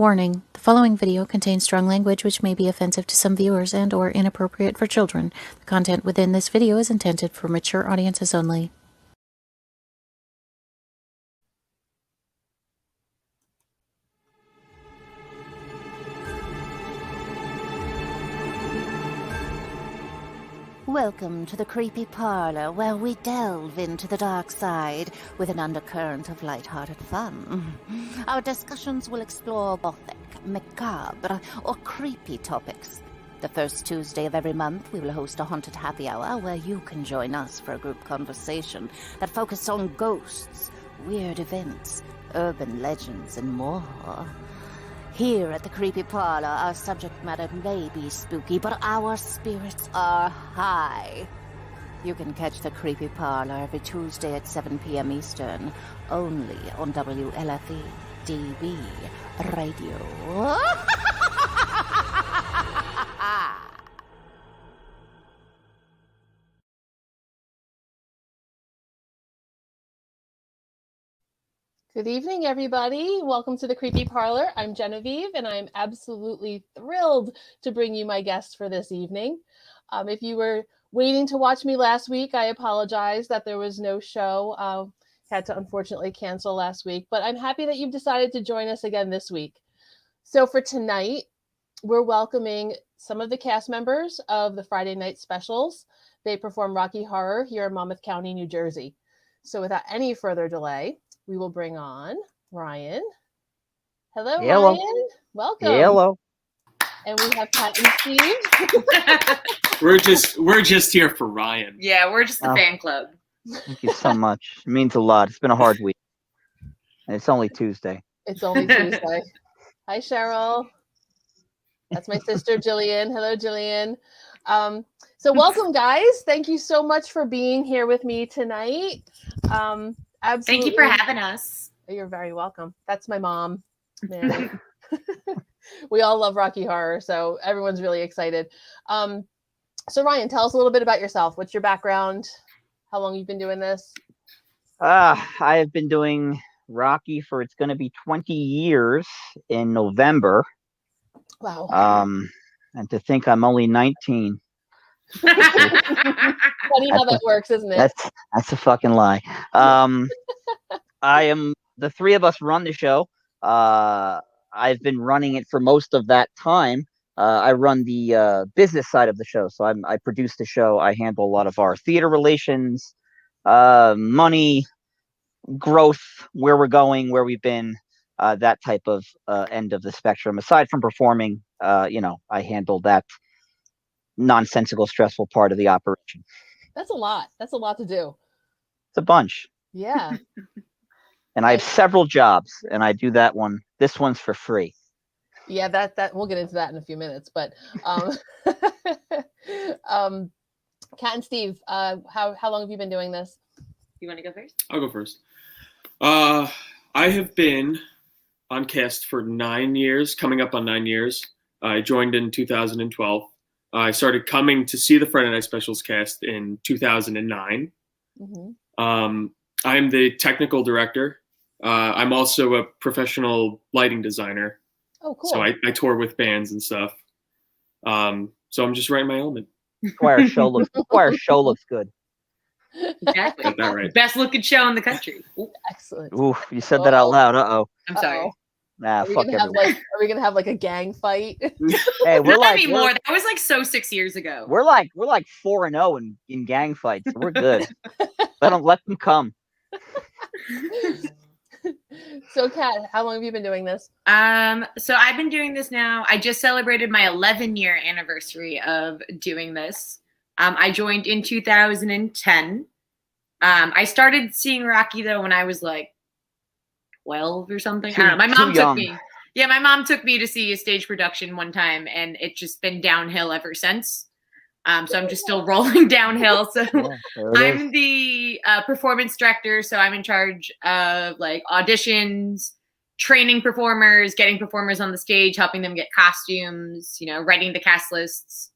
Warning, the following video contains strong language which may be offensive to some viewers and or inappropriate for children. The content within this video is intended for mature audiences only. Welcome to the creepy parlor, where we delve into the dark side with an undercurrent of light-hearted fun. Our discussions will explore gothic, macabre, or creepy topics. The first Tuesday of every month, we will host a haunted happy hour where you can join us for a group conversation that focuses on ghosts, weird events, urban legends, and more. Here at the Creepy Parlor, our subject matter may be spooky, but our spirits are high. You can catch the Creepy Parlor every Tuesday at 7 p.m. Eastern, only on WLFE DB Radio. Good evening, everybody. Welcome to the Creepy Parlor. I'm Genevieve, and I'm absolutely thrilled to bring you my guest for this evening. If you were waiting to watch me last week, I apologize that there was no show. Had to unfortunately cancel last week, but I'm happy that you've decided to join us again this week. So for tonight, we're welcoming some of the cast members of the Friday Nite Specials. They perform Rocky Horror here in Monmouth County, New Jersey. So without any further delay, we will bring on Ryan. Hello, Hello. Ryan. Welcome. Hello. And we have Pat and Steve. we're just here for Ryan. Yeah, we're just the fan club. Thank you so much. It means a lot. It's been a hard week. And it's only Tuesday. It's only Tuesday. Hi, Cheryl. That's my sister, Jillian. Hello, Jillian. So welcome, guys. Thank you so much for being here with me tonight. Absolutely. Thank you for having us. You're very welcome. That's my mom, Mary. We all love Rocky Horror, so everyone's really excited. So Ryan, tell us a little bit about yourself. What's your background? How long you've been doing this? I have been doing Rocky for it's going to be 20 years in November. Wow. And to think I'm only 19. Funny how that works, isn't it? That's a fucking lie. The three of us run the show. I've been running it for most of that time. I run the business side of the show. So I produce the show. I handle a lot of our theater relations, money, growth, where we're going, where we've been, that type of end of the spectrum. Aside from performing, I handle that nonsensical, stressful part of the operation. That's a lot. That's a lot to do. It's a bunch. Yeah. And I have several jobs, and I do that one. This one's for free. Yeah, that we'll get into that in a few minutes. But Kat and Steve, how long have you been doing this? You want to go first? I'll go first. I have been on cast for 9 years, coming up on 9 years. I joined in 2012. I started coming to see the Friday Night Specials cast in 2009. Mm-hmm. I'm the technical director. I'm also a professional lighting designer. Oh, cool. So I tour with bands and stuff. So I'm just right in my element. Our show looks good. Exactly. Got that right. Best looking show in the country. Ooh, excellent. Ooh, you said that out loud. Uh-oh. I'm sorry. Nah, fuck everyone. Are we gonna have like a gang fight? Hey, we're Not like anymore. That was like 6 years ago. We're like 4-0 in gang fights. So we're good. let them come. So Kat, how long have you been doing this? So I've been doing this now. I just celebrated my 11-year anniversary of doing this. I joined in 2010. I started seeing Rocky though when I was like 12 or something. I don't know. My mom took me. Yeah, my mom took me to see a stage production one time, and it's just been downhill ever since. So I'm just still rolling downhill. So I'm the performance director. So I'm in charge of like auditions, training performers, getting performers on the stage, helping them get costumes, writing the cast lists,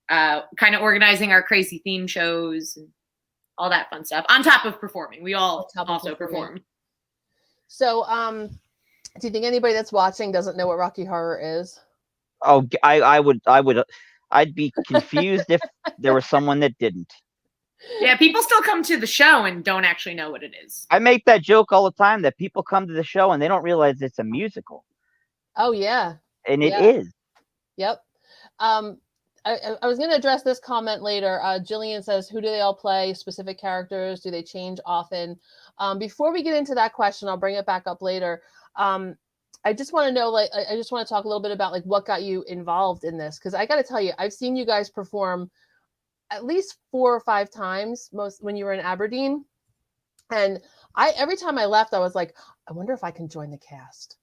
kind of organizing our crazy theme shows, and all that fun stuff. On top of performing, we all also perform. So Do you think anybody that's watching doesn't know what Rocky Horror is? Oh, I'd be confused if there was someone that didn't. Yeah, people still come to the show and don't actually know what it is. I make that joke all the time that people come to the show and they don't realize it's a musical. Oh yeah, and it yeah. is. Yep. I was going to address this comment later. Jillian says, who do they all play? Specific characters? Do they change often? Before we get into that question, I'll bring it back up later. I just want to know, like, I just want to talk a little bit about like what got you involved in this. Because I got to tell you, I've seen you guys perform at least 4 or 5 times, most when you were in Aberdeen. And every time I left, I was like, I wonder if I can join the cast.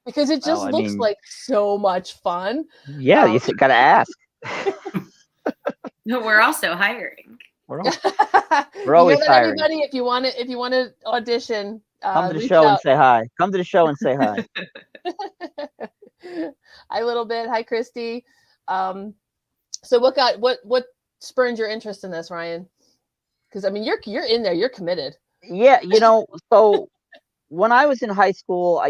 Because it just looks like so much fun. Yeah, you got to ask. We're also hiring. We're always hiring. Everybody, if you want to audition, come to the show and say hi. Come to the show and say hi. Hi, little bit. Hi, Christy. So what spurred your interest in this, Ryan? Because I mean, you're in there. You're committed. Yeah, so when I was in high school,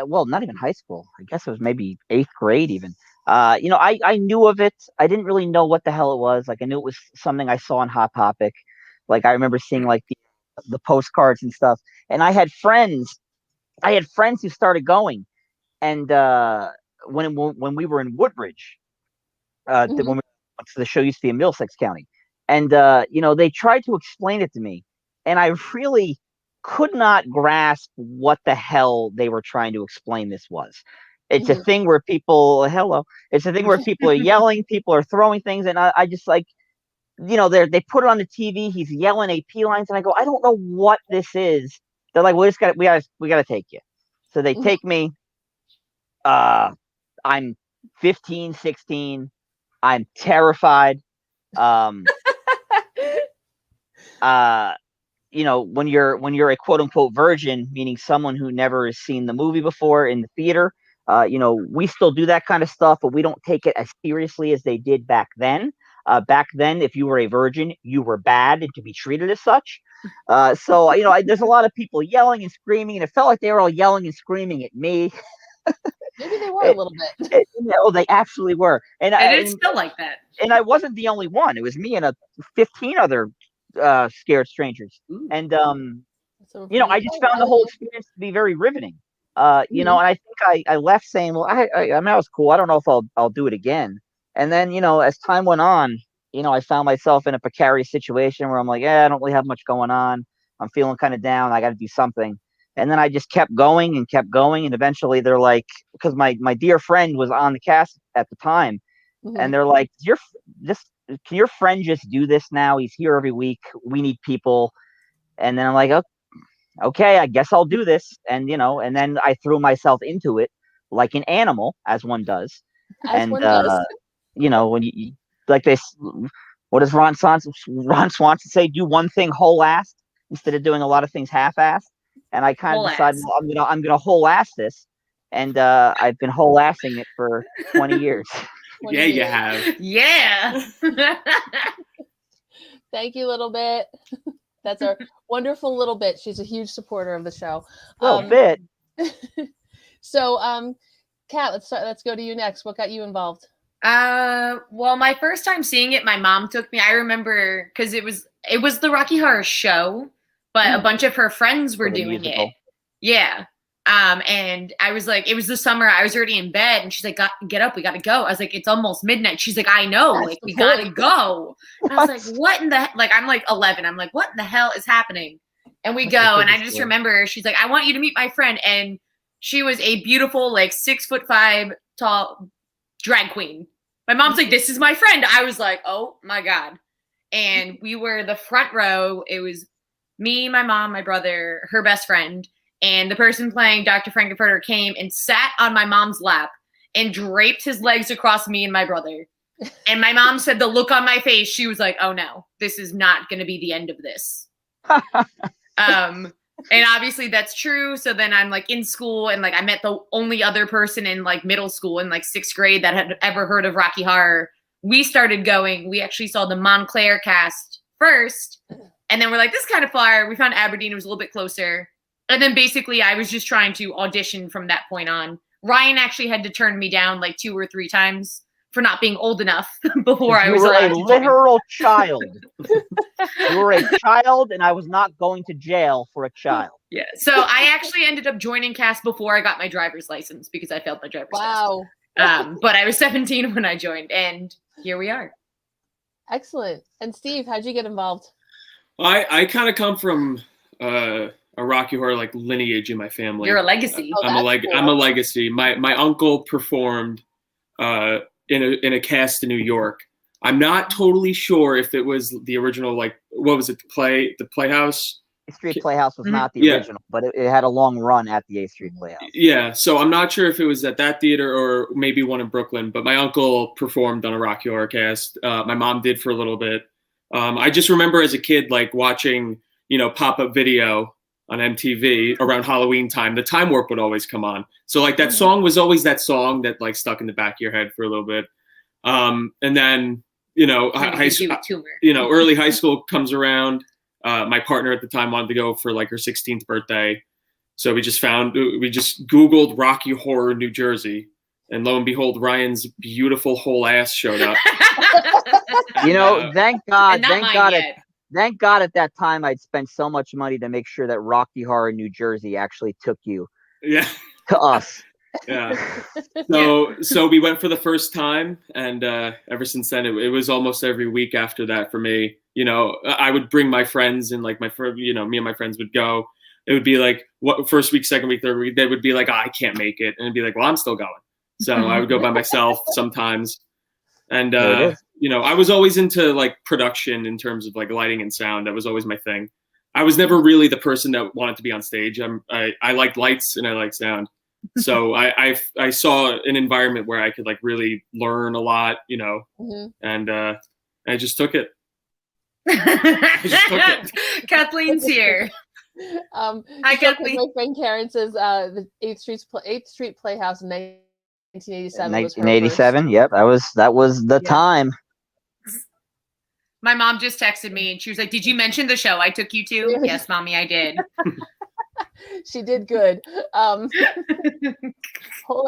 well, not even high school. I guess it was maybe 8th grade even. I knew of it. I didn't really know what the hell it was. Like, I knew it was something I saw on Hot Topic. Like, I remember seeing like the postcards and stuff. And I had friends who started going. And when we were in Woodbridge, when the show used to be in Middlesex County, and they tried to explain it to me, and I really could not grasp what the hell they were trying to explain this was. It's a thing where people It's a thing where people are yelling, people are throwing things, and I just like, they put it on the TV. He's yelling AP lines, and I go, I don't know what this is. They're like, we gotta take you. So they take me. I'm 15, 16. I'm terrified. When you're a quote unquote virgin, meaning someone who never has seen the movie before in the theater, we still do that kind of stuff, but we don't take it as seriously as they did back then. Back then, if you were a virgin, you were bad and to be treated as such. So there's a lot of people yelling and screaming, and it felt like they were all yelling and screaming at me. Maybe they were a little bit. They actually were, and it's still like that. And I wasn't the only one. It was me and 15 other scared strangers. Ooh. And I just found the whole experience to be very riveting. And I think I left saying, well, I mean, that was cool. I don't know if I'll do it again. And then, as time went on, I found myself in a precarious situation where I'm like, I don't really have much going on. I'm feeling kind of down. I got to do something. And then I just kept going. And eventually they're like, because my dear friend was on the cast at the time, and they're like, can your friend just do this now? He's here every week. We need people. And then I'm like, okay, I guess I'll do this. And, and then I threw myself into it like an animal, as one does. When you like this, what does Ron Swanson say? Do one thing whole-assed instead of doing a lot of things half-assed. And I kind of decided, well, I'm gonna whole-ass this. And I've been whole-assing it for 20 years. Yeah, you have. Yeah. Thank you, little bit. That's our wonderful little bit. She's a huge supporter of the show. Little bit. So, Kat, let's go to you next. What got you involved? Well, my first time seeing it, my mom took me. I remember because it was the Rocky Horror Show, but a bunch of her friends were doing it. Yeah. And I was like, it was the summer. I was already in bed, and she's like, "Get up, we gotta go." I was like, "It's almost midnight." She's like, "I know, like we gotta go." And I was like, "What in the like?" I'm like 11. I'm like, "What in the hell is happening?" And we go, and I just remember she's like, "I want you to meet my friend," and she was a beautiful, like 6'5" tall drag queen. My mom's like, "This is my friend." I was like, "Oh my God!" And we were the front row. It was me, my mom, my brother, her best friend. And the person playing Dr. Frankenfurter came and sat on my mom's lap and draped his legs across me and my brother. And my mom said the look on my face, she was like, "Oh no, this is not going to be the end of this." And obviously that's true. So then I'm like in school, and like I met the only other person in like middle school in like 6th grade that had ever heard of Rocky Horror. We started going. We actually saw the Montclair cast first. And then we're like, this is kind of far. We found Aberdeen. It was a little bit closer. And then basically I was just trying to audition from that point on. Ryan actually had to turn me down like 2 or 3 times for not being old enough before I was allowed to join. You were a literal child. You were a child, and I was not going to jail for a child. Yeah. So I actually ended up joining cast before I got my driver's license because I failed my driver's Wow. test. But I was 17 when I joined, and here we are. Excellent. And Steve, how'd you get involved? I kind of come from a Rocky Horror like lineage in my family. You're a legacy. Oh, I'm a legacy. My uncle performed in a cast in New York. I'm not totally sure if it was the original, like, what was it, the Playhouse? 8th Street Playhouse was not the original, but it had a long run at the 8th Street Playhouse. Yeah, so I'm not sure if it was at that theater or maybe one in Brooklyn, but my uncle performed on a Rocky Horror cast. My mom did for a little bit. I just remember as a kid, like, watching, pop-up video on MTV around Halloween time. The Time Warp would always come on. So, like, that song was always that song that, like, stuck in the back of your head for a little bit. And then, early high school comes around. My partner at the time wanted to go for like her 16th birthday. So we just Googled Rocky Horror New Jersey, and lo and behold, Ryan's beautiful whole ass showed up. Thank God at that time I'd spent so much money to make sure that Rocky Horror New Jersey actually took you to us. Yeah. So we went for the first time, and ever since then it was almost every week after that for me. I would bring my friends, and like me and my friends would go. It would be like first week, second week, third week, they would be like, I can't make it, and it'd be like, well, I'm still going. So I would go by myself sometimes. And I was always into like production in terms of like lighting and sound. That was always my thing. I was never really the person that wanted to be on stage. I like lights and I like sound. So I saw an environment where I could like really learn a lot, and I just took it. Kathleen's here. Hi, Kathleen. My friend Karen says the 8th Street Playhouse in 1987. 1987. Yep, that was the time. My mom just texted me and she was like, "Did you mention the show I took you to?" Yes, mommy, I did. She did good. Whole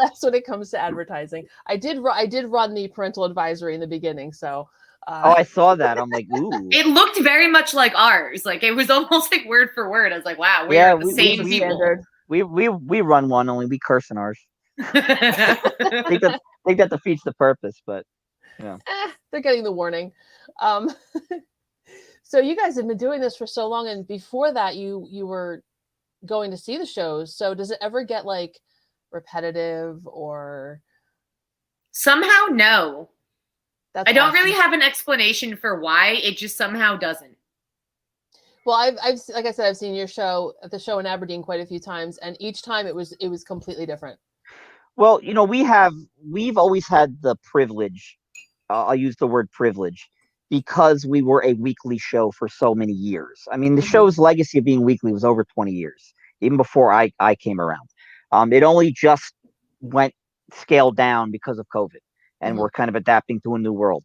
ass when it comes to advertising. I did run the parental advisory in the beginning, so. I saw that. I'm like, ooh. It looked very much like ours. Like it was almost like word for word. I was like, wow, we're the same people. We run one, only we curse in ours. I think that defeats the purpose, but yeah. They're getting the warning. So you guys have been doing this for so long, and before that you were going to see the shows. So does it ever get like repetitive or? Somehow, no. I don't awesome. really have an explanation for why. It just somehow doesn't. Well, I've like I said, I've seen your show at the show in Aberdeen quite a few times, and each time it was completely different. Well, we've always had the privilege. I'll use the word privilege because we were a weekly show for so many years. I mean, the show's legacy of being weekly was over 20 years, even before I came around. It only just went scaled down because of COVID. And we're kind of adapting to a new world.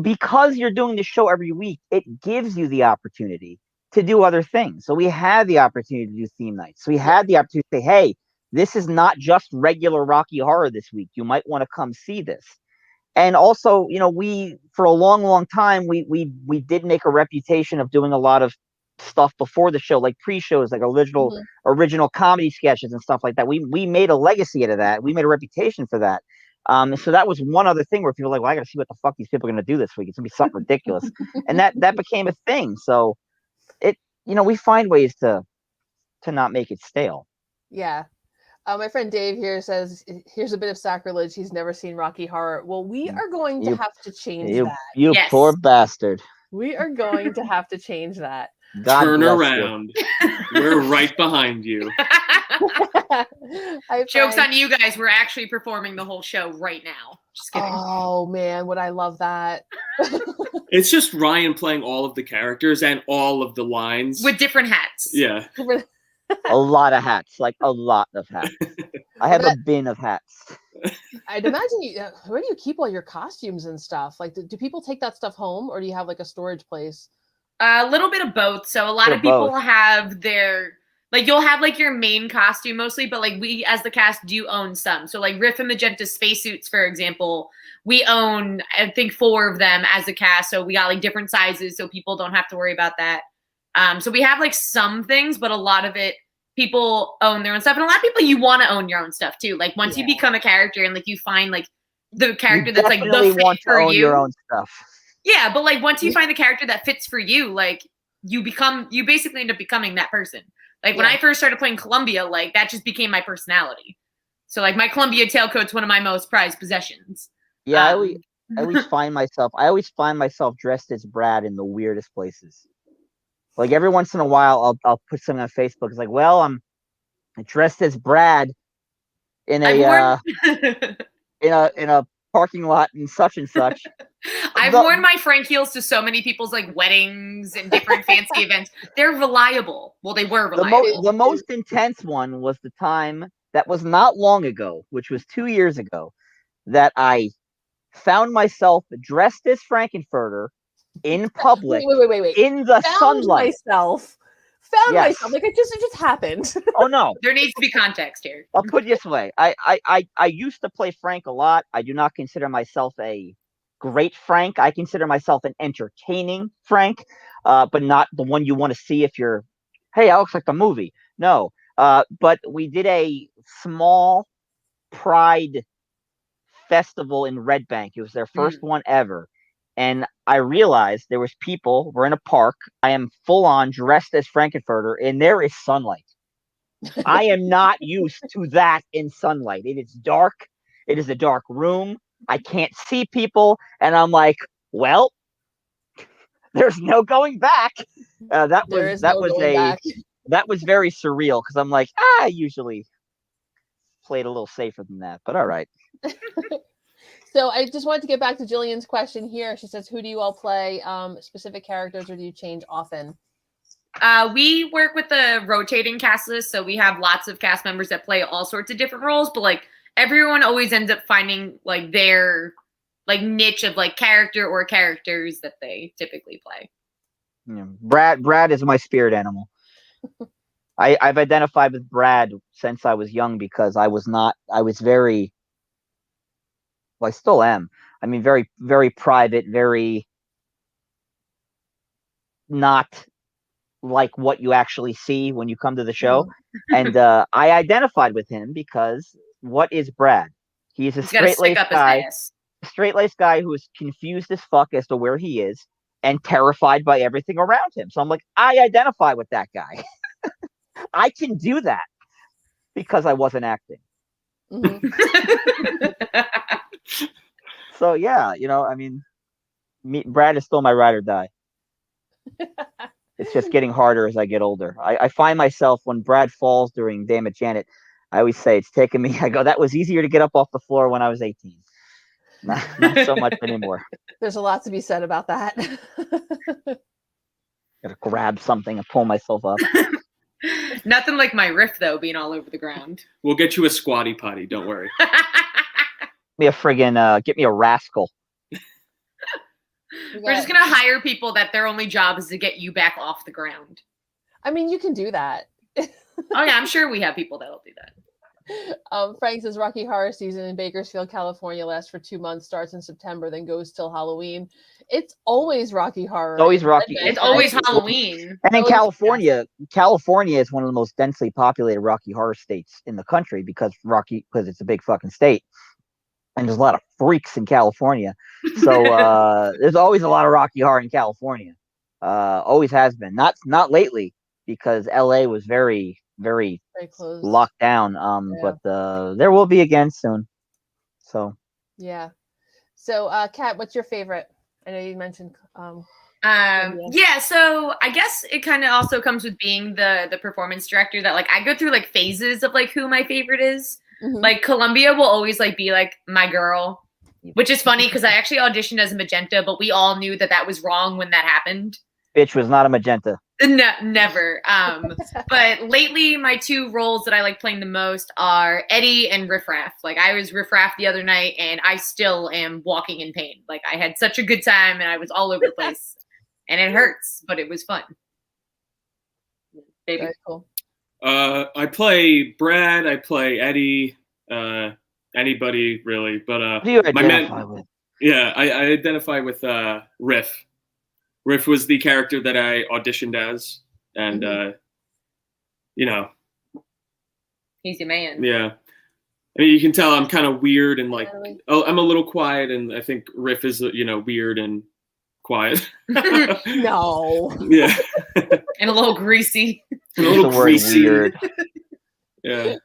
Because you're doing the show every week, it gives you the opportunity to do other things. So we had the opportunity to do theme nights. So we had the opportunity to say, hey, this is not just regular Rocky Horror this week. You might want to come see this. And also, we, for a long, long time, we did make a reputation of doing a lot of stuff before the show, like pre-shows, like original comedy sketches and stuff like that. We made a legacy out of that. We made a reputation for that. So that was one other thing where people were like, well, I got to see what the fuck these people are going to do this week. It's going to be something ridiculous. And that became a thing. So we find ways to not make it stale. Yeah. My friend Dave here says, here's a bit of sacrilege. He's never seen Rocky Horror. Well, we are going to have to change that. You poor bastard. We are going to have to change that. God Turn around. We're right behind you. Joke's on you guys. We're actually performing the whole show right now. Just kidding. Oh, man. Would I love that? It's just Ryan playing all of the characters and all of the lines. With different hats. Yeah. A lot of hats. Like a lot of hats. I have a bin of hats. I'd imagine where do you keep all your costumes and stuff? Like, do people take that stuff home, or do you have like a storage place? A little bit of both. So a lot of people have their, like, you'll have like your main costume mostly, but like we as the cast do own some. So like Riff and Magenta's spacesuits, for example, we own, I think, 4 of them as a cast. So we got like different sizes so people don't have to worry about that. So we have like some things, but a lot of it, people own their own stuff. And a lot of people, you want to own your own stuff too. Like once you become a character and like you find like the character that's like the fit want to for own you. Your own stuff. Yeah, but like once you find the character that fits for you, like you basically end up becoming that person. Like when I first started playing Columbia, like that just became my personality. So like my Columbia tailcoat's one of my most prized possessions. Yeah, I always find myself dressed as Brad in the weirdest places. Like every once in a while, I'll put something on Facebook. It's like, well, I'm dressed as Brad in a in a parking lot and such and such. I've worn my Frank heels to so many people's like weddings and different fancy events. They're reliable. Well, they were reliable. The most intense one was the time that was not long ago, which was 2 years ago, that I found myself dressed as Frankenfurter in public. Wait. In the sunlight. Found myself. Like it just happened. Oh no. There needs to be context here. I'll put it this way. I used to play Frank a lot. I do not consider myself a great Frank. I consider myself an entertaining Frank, but not the one you want to see if you're, hey, I look like the movie. No. But we did a small Pride festival in Red Bank. It was their first one ever. And I realized there was people, we're in a park. I am full on dressed as Frankenfurter, and there is sunlight. I am not used to that in sunlight. It is dark. It is a dark room. I can't see people. And I'm like, well, there's no going back. That was very surreal because I'm like, I usually played a little safer than that, but all right. So I just wanted to get back to Jillian's question here. She says, who do you all play? Specific characters, or do you change often? We work with the rotating cast list, so we have lots of cast members that play all sorts of different roles, but like everyone always ends up finding like their like niche of like character or characters that they typically play. Yeah. Brad is my spirit animal. I've identified with Brad since I was young because I still am. I mean, very, very private, very not like what you actually see when you come to the show. And I identified with him because what is Brad? He's a straight-laced guy who is confused as fuck as to where he is and terrified by everything around him. So I'm like, I identify with that guy. I can do that because I wasn't acting. So yeah, I mean, Brad is still my ride or die. It's just getting harder as I get older. I find myself when Brad falls during Damn It Janet, I always say it's taken me. I go, that was easier to get up off the floor when I was 18. Not so much anymore. There's a lot to be said about that. Gotta grab something and pull myself up. Nothing like my riff though, being all over the ground. We'll get you a squatty potty. Don't worry. Get me a rascal. We're just gonna hire people that their only job is to get you back off the ground. I mean, you can do that. Oh yeah, I'm sure we have people that'll do that. Frank says Rocky Horror season in Bakersfield, California lasts for 2 months, starts in September, then goes till Halloween. It's always Rocky Horror. It's always Rocky. It's always Halloween. And in California is one of the most densely populated Rocky Horror states in the country because it's a big fucking state. And there's a lot of freaks in California. So there's always a lot of Rocky Horror in California. Always has been. Not lately because LA was very, very close. Locked down. But there will be again soon. So yeah. So Kat, what's your favorite? I know you mentioned yeah, so I guess it kind of also comes with being the performance director that like I go through like phases of like who my favorite is. Like Columbia will always like be like my girl, which is funny because I actually auditioned as a magenta, but we all knew that was wrong when that happened. Bitch was not a magenta. No, never. But lately my 2 roles that I like playing the most are Eddie and Riff Raff. Like I was Riff Raff the other night and I still am walking in pain. Like I had such a good time and I was all over the place. and it hurts, but it was fun. Baby. Very cool. I play Brad. I play Eddie. Anybody really, but Who do you identify with? Yeah, I identify with Riff. Riff was the character that I auditioned as, and you know, He's your man. yeah. I mean, you can tell I'm kind of weird and like, I'm a little quiet, and I think Riff is, weird and quiet. No. Yeah. And a little greasy. And a little greasy. Weird. Yeah.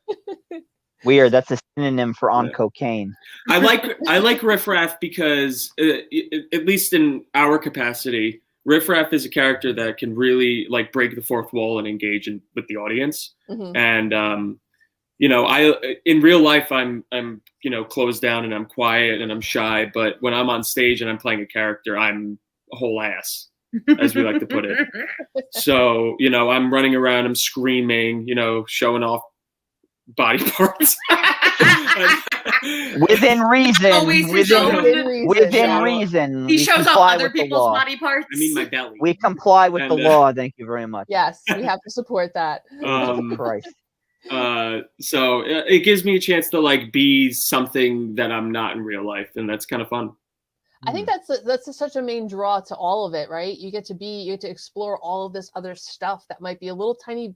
Weird. That's a synonym for on cocaine. I like Riff Raff because, at least in our capacity, Riff Raff is a character that can really like break the fourth wall and engage with the audience. And I in real life I'm closed down and I'm quiet and I'm shy, but when I'm on stage and I'm playing a character, I'm a whole ass, as we like to put it. So I'm running around, I'm screaming, showing off body parts. Within reason. Always within reason. He shows off other people's body parts. I mean, my belly. We comply with the law. Thank you very much. Yes, we have to support that. Christ. So it gives me a chance to like be something that I'm not in real life, and that's kind of fun. I think that's such a main draw to all of it, right? You get to explore all of this other stuff that might be a little tiny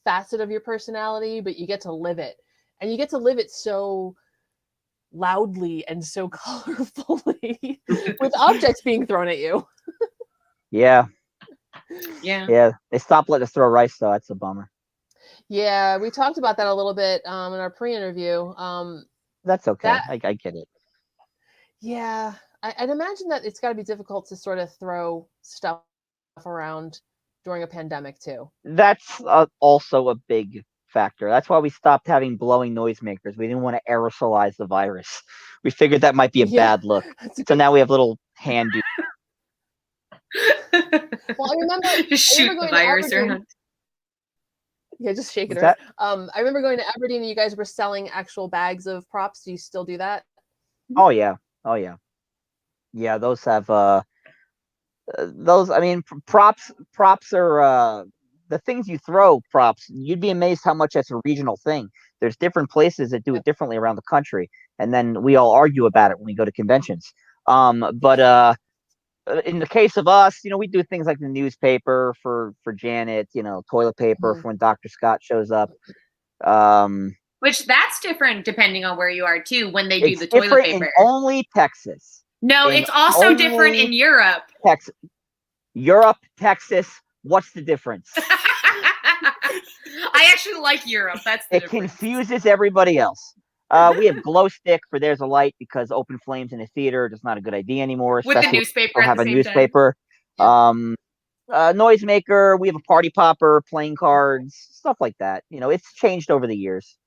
facet of your personality, but you get to live it, and you get to live it so loudly and so colorfully with objects being thrown at you. Yeah. Yeah. They stopped letting us throw rice, though. That's a bummer. Yeah, we talked about that a little bit in our pre-interview. That's okay. I get it. Yeah, I'd imagine that it's got to be difficult to sort of throw stuff around during a pandemic too. That's also a big factor. That's why we stopped having blowing noisemakers. We didn't want to aerosolize the virus. We figured that might be a bad look. So now we have little hand. Well, I remember just shoot the virus around. Yeah, just shake it around. I remember going to Aberdeen and you guys were selling actual bags of props. Do you still do that? Oh yeah. Yeah, those have I mean, props are the things you throw. Props, you'd be amazed how much that's a regional thing. There's different places that do it differently around the country, and then we all argue about it when we go to conventions. But in the case of us, we do things like the newspaper for Janet, toilet paper for when Dr. Scott shows up. Which that's different depending on where you are too. When they do the toilet paper, in only Texas. No, it's also different in Europe. Texas. What's the difference? I actually like Europe. That's the difference. Confuses everybody else. We have glow stick for there's a light because open flames in a theater is not a good idea anymore. With the newspaper, have a newspaper. Noisemaker. We have a party popper, playing cards, stuff like that. It's changed over the years.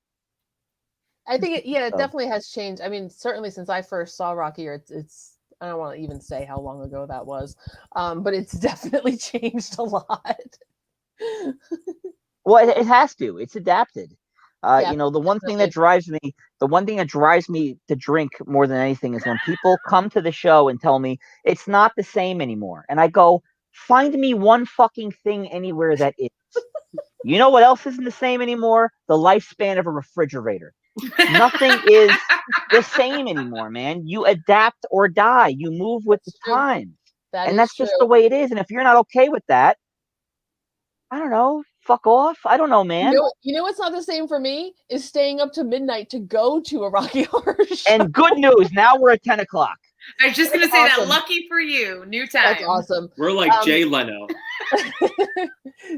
I think it definitely has changed. I mean, certainly since I first saw Rocky, it's I don't want to even say how long ago that was, but it's definitely changed a lot. Well, it has to. It's adapted. The one thing that drives me to drink more than anything is when people come to the show and tell me it's not the same anymore. And I go, find me one fucking thing anywhere that is. You know what else isn't the same anymore? The lifespan of a refrigerator. Nothing is the same anymore, man. You adapt or die. You move with the times. That's just the way it is. And if you're not okay with that, I don't know. Fuck off. I don't know, man. You know what's not the same for me is staying up to midnight to go to a Rocky Horror Show. And good news, now we're at 10 o'clock. I was just going to say that. Lucky for you. New time. That's awesome. We're like Jay Leno.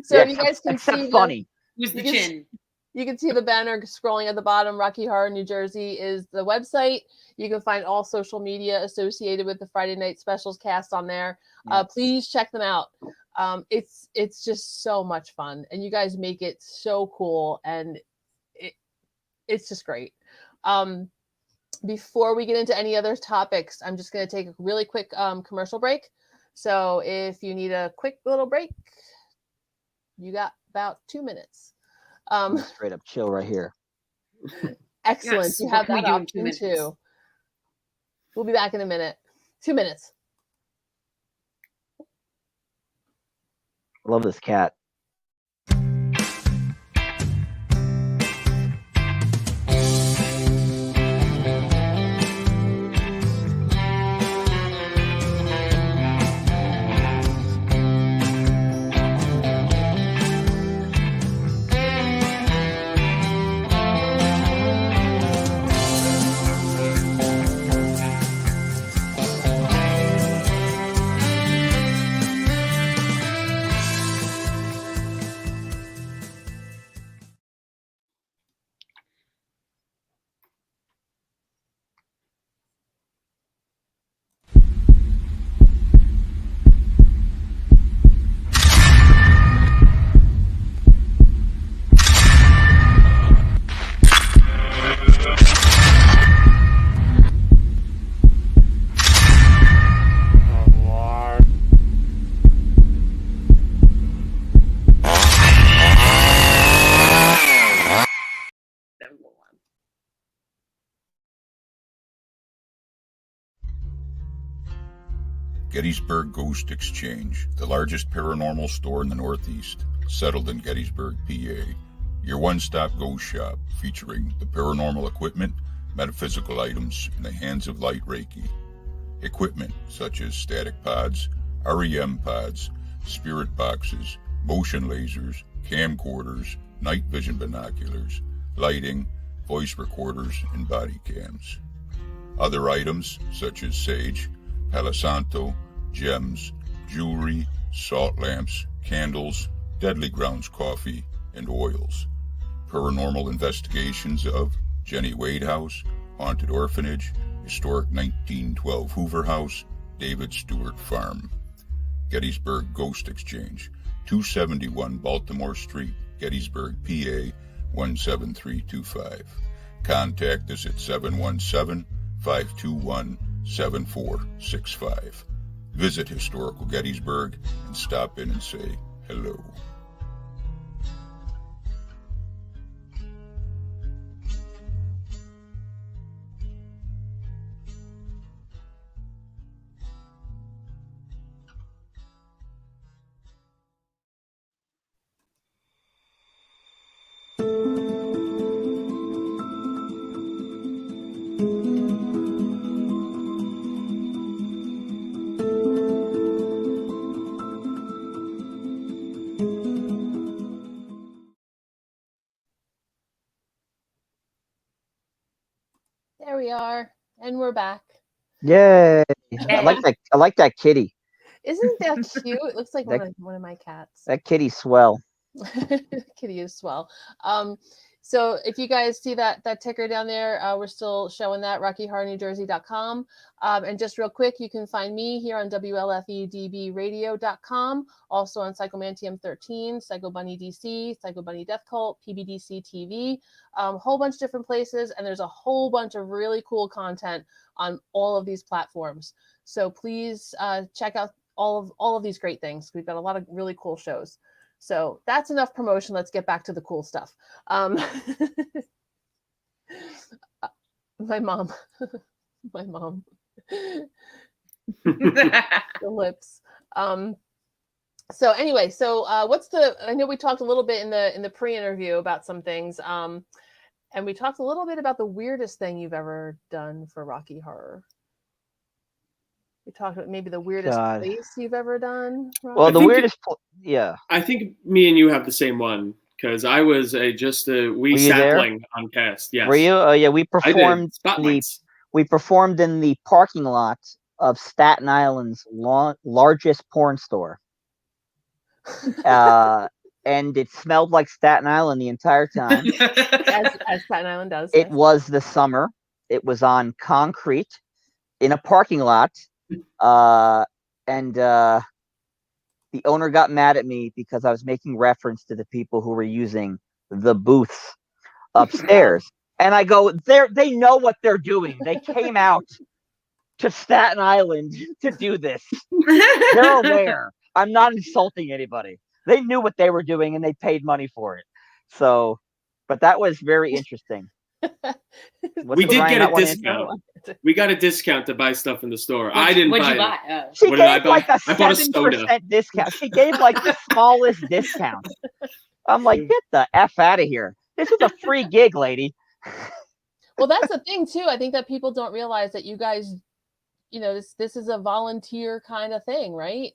So you guys can see funny. Who's the chin? You can see the banner scrolling at the bottom. Rocky Horror New Jersey is the website. You can find all social media associated with the Friday Nite Specials cast on there. Please check them out. It's just so much fun, and you guys make it so cool, and it's just great. Before we get into any other topics, I'm just going to take a really quick commercial break. So if you need a quick little break, you got about 2 minutes. Straight up chill right here. Excellent. Yes, you have that option too. We'll be back in a minute. 2 minutes. I love this cat. Gettysburg Ghost Exchange, the largest paranormal store in the Northeast, settled in Gettysburg, PA. Your one-stop ghost shop featuring the paranormal equipment, metaphysical items in the hands of light Reiki. Equipment such as static pods, REM pods, spirit boxes, motion lasers, camcorders, night vision binoculars, lighting, voice recorders, and body cams. Other items such as sage, Palo Santo, gems, jewelry, salt lamps, candles, Deadly Grounds coffee, and oils. Paranormal investigations of Jenny Wade House, Haunted Orphanage, Historic 1912 Hoover House, David Stewart Farm. Gettysburg Ghost Exchange, 271 Baltimore Street, Gettysburg, PA 17325. Contact us at 717-521-7465. Visit Historical Gettysburg and stop in and say hello. There we are, and we're back. Yay! I like that kitty. Isn't that cute? It looks like one of my cats. That kitty's swell. Kitty is swell. So if you guys see that ticker down there, we're still showing that, RockyHorrorNewJersey.com. And just real quick, you can find me here on WLFEDBRadio.com, also on Psychomantium 13, Psycho Bunny DC, Psycho Bunny Death Cult, PBDC TV, a whole bunch of different places, and there's a whole bunch of really cool content on all of these platforms. So please check out all of these great things. We've got a lot of really cool shows. So that's enough promotion. Let's get back to the cool stuff. My mom, the lips. So anyway, I know we talked a little bit in the pre-interview about some things. And we talked a little bit about the weirdest thing you've ever done for Rocky Horror. We talked about maybe the weirdest place you've ever done. Rocky? Well, the weirdest, yeah. I think me and you have the same one because I was just a wee sapling on cast. Yes. Were you? Yeah, we performed. We performed in the parking lot of Staten Island's largest porn store, and it smelled like Staten Island the entire time, as Staten Island does. It was the summer. It was on concrete in a parking lot. And the owner got mad at me because I was making reference to the people who were using the booths upstairs. And I go, they know what they're doing. They came out to Staten Island to do this. They're aware. I'm not insulting anybody. They knew what they were doing and they paid money for it. So, but that was very interesting. What's We the did Ryan get not a wanting to- discount. We got a discount to buy stuff in the store. I didn't What'd buy. you buy? Oh. She What did I gave buy? like a I bought a soda. 7% discount. She gave like the smallest discount. I'm like, get the F out of here. This is a free gig, lady. Well, that's the thing too. I think that people don't realize that you guys, this is a volunteer kind of thing, right?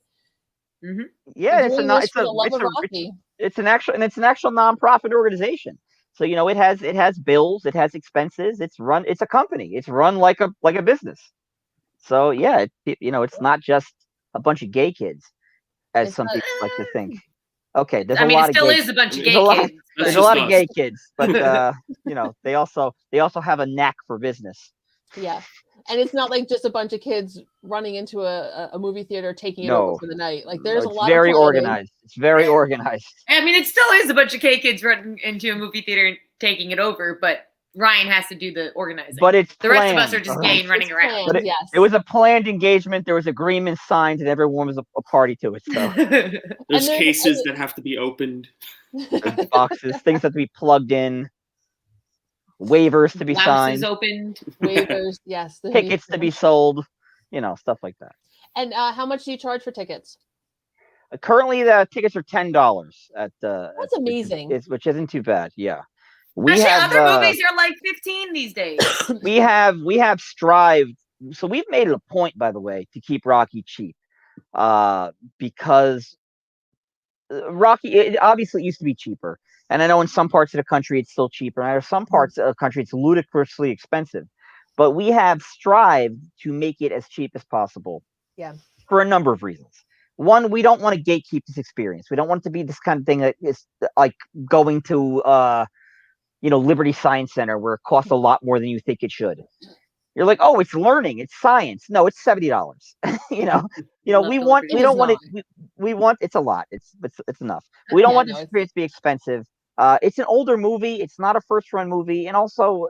Mm-hmm. Yeah, You're doing this for the love of it's Rocky. it's an actual nonprofit organization. So it has bills, it has expenses. It's a company. It's run like a business. So yeah, it's not just a bunch of gay kids, as It's some not- people like to think. Okay, there's I a mean, lot it of still gay. is a bunch of There's gay a lot. kids. There's That's a lot just of gay us. kids, but they also have a knack for business. Yeah. And it's not like just a bunch of kids running into a movie theater taking it over No. for the night. Like No, there's a it's lot very of planning. organized. It's very organized. I mean, it still is a bunch of gay kids running into a movie theater and taking it over, but Ryan has to do the organizing. But it's the rest of us planned, are just all gay right? and running It's around. planned, But it, yes. it was a planned engagement. There was agreements signed, and everyone was a party to it. So There's then- cases that have to be opened. boxes, things have to be plugged in, waivers to be Blouses signed, opened. Waivers, yes. tickets to be sold, stuff like that. And how much do you charge for tickets? Currently, the tickets are $10 at That's amazing. which isn't too bad. Yeah, Actually, other movies are like 15 these days. we have strived. So we've made it a point, by the way, to keep Rocky cheap, because Rocky obviously used to be cheaper, and I know in some parts of the country it's still cheaper, and in some parts of the country it's ludicrously expensive. But we have strived to make it as cheap as possible. Yeah. For a number of reasons. One, we don't want to gatekeep this experience. We don't want it to be this kind of thing that is like going to Liberty Science Center, where it costs a lot more than you think it should. You're like, oh, it's learning, it's science. No, it's $70. we don't want it. We want it's a lot. It's enough. We don't want this experience to be expensive. It's an older movie. It's not a first run movie, and also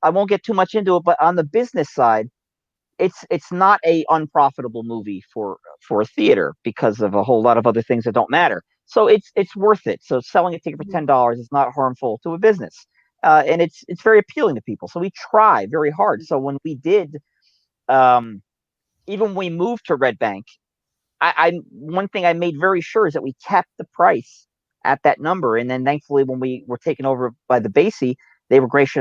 I won't get too much into it. But on the business side, it's not a unprofitable movie for a theater because of a whole lot of other things that don't matter. So it's worth it. So selling a ticket for $10 is not harmful to a business. And it's very appealing to people. So we try very hard. So when we did, even when we moved to Red Bank, I one thing I made very sure is that we kept the price at that number. And then thankfully, when we were taken over by the Basie, they were gracious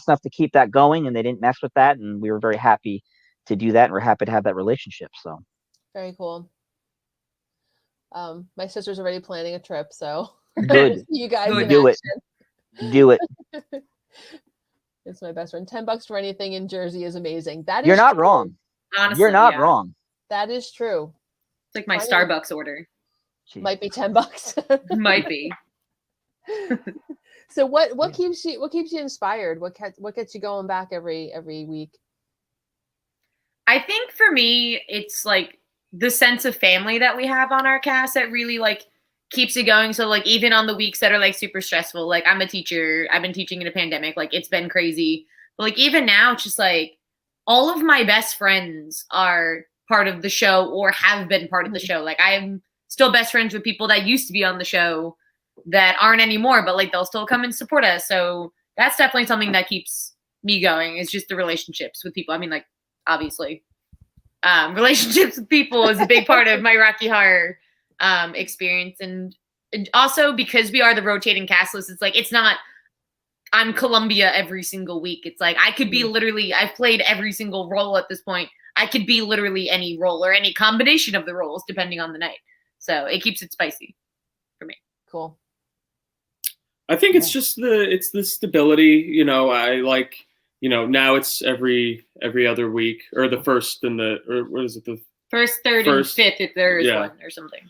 enough to keep that going, and they didn't mess with that. And we were very happy to do that, and we're happy to have that relationship. So very cool. My sister's already planning a trip, so good. You guys in do action. it. Do it. It's my best friend. $10 for anything in Jersey is amazing. That You're is not true. wrong. Honestly, You're not yeah. wrong. That is true. It's like my Funny. Starbucks order. Jeez. Might be $10. Might be. So what keeps you inspired? What gets you going back every week? I think for me, it's like the sense of family that we have on our cast that really like keeps it going. So like even on the weeks that are like super stressful, like I'm a teacher, I've been teaching in a pandemic, like it's been crazy. But like even now, it's just like all of my best friends are part of the show or have been part of the show. Like I'm still best friends with people that used to be on the show that aren't anymore, but like they'll still come and support us. So that's definitely something that keeps me going. It's just the relationships with people. I mean, like obviously, relationships with people is a big part of my Rocky Horror experience, and also because we are the rotating cast list, it's like it's not I'm Columbia every single week. It's like I could be literally I've played every single role at this point. I could be literally any role or any combination of the roles depending on the night. So it keeps it spicy for me. Cool. I think it's just the stability. I like, now it's every other week, or the first and what is it? The First, third, and fifth if there is one or something.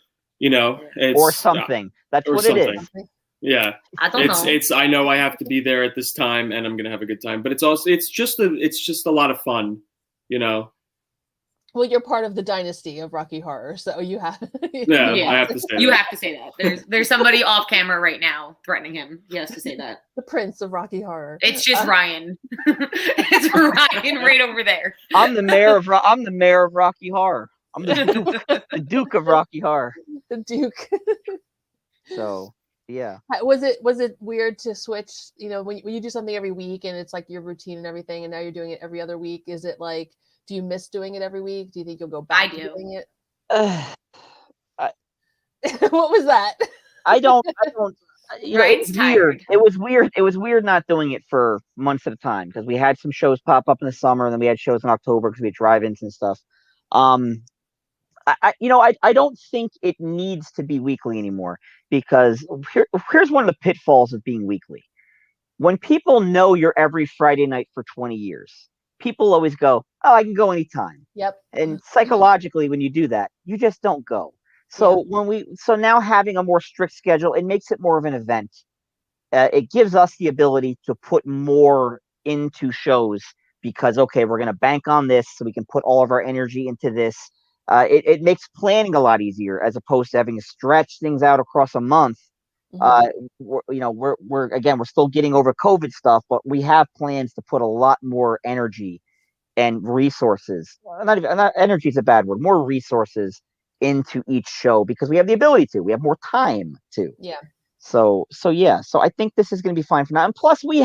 It's, or something. That's or what something. it is. Yeah. I don't know. It's I know I have to be there at this time and I'm gonna have a good time. But it's just a lot of fun, Well, you're part of the dynasty of Rocky Horror, so you have. Yeah, I have to say You that. have to say that. There's somebody off camera right now threatening him. He has to say that. The prince of Rocky Horror. It's just Ryan. It's Ryan right over there. I'm the mayor of Rocky Horror. I'm the Duke of Rocky Horror. The Duke. So Yeah. Was it weird to switch, when you do something every week and it's like your routine and everything, and now you're doing it every other week? Is it like, do you miss doing it every week? Do you think you'll go I back to do. doing it? I, What was that? I don't, it was Ryan's weird. tired. It was weird. It was weird not doing it for months at a time because we had some shows pop up in the summer and then we had shows in October because we had drive-ins and stuff. Um, I don't think it needs to be weekly anymore because here's one of the pitfalls of being weekly. When people know you're every Friday night for 20 years, people always go, "Oh, I can go anytime." Yep. And psychologically, when you do that, you just don't go. Yeah. So now having a more strict schedule, it makes it more of an event. It gives us the ability to put more into shows because okay, we're going to bank on this, so we can put all of our energy into this. It makes planning a lot easier as opposed to having to stretch things out across a month. Mhm. We're still getting over COVID stuff, but we have plans to put a lot more energy and resources. Not energy is a bad word. More resources into each show because we have the ability to. We have more time to. Yeah. So yeah. So I think this is going to be fine for now. And plus, we